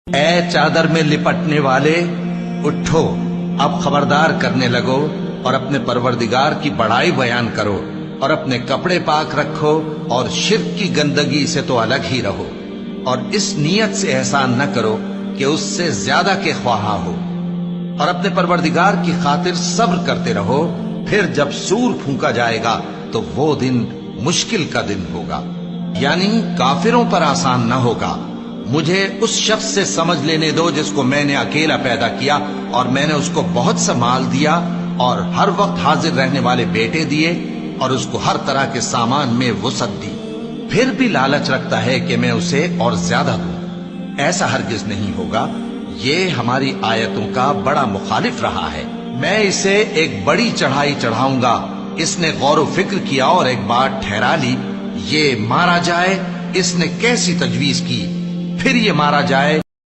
اے چادر میں لپٹنے والے، اٹھو، اب خبردار کرنے لگو اور اپنے پروردگار کی بڑائی بیان کرو، اور اپنے کپڑے پاک رکھو اور شرک کی گندگی سے تو الگ ہی رہو، اور اس نیت سے احسان نہ کرو کہ اس سے زیادہ کے خواہاں ہو، اور اپنے پروردگار کی خاطر صبر کرتے رہو، پھر جب سور پھونکا جائے گا تو وہ دن مشکل کا دن ہوگا، یعنی کافروں پر آسان نہ ہوگا۔ مجھے اس شخص سے سمجھ لینے دو جس کو میں نے اکیلا پیدا کیا، اور میں نے اس کو بہت سا مال دیا اور ہر وقت حاضر رہنے والے بیٹے دیے، اور اس کو ہر طرح کے سامان میں وسعت دی، پھر بھی لالچ رکھتا ہے کہ میں اسے اور زیادہ دوں۔ ایسا ہرگز نہیں ہوگا، یہ ہماری آیتوں کا بڑا مخالف رہا ہے۔ میں اسے ایک بڑی چڑھائی چڑھاؤں گا، اس نے غور و فکر کیا اور ایک بات ٹھہرا لی، یہ مارا جائے، اس نے کیسی تجویز کی، پھر یہ مارا جائے،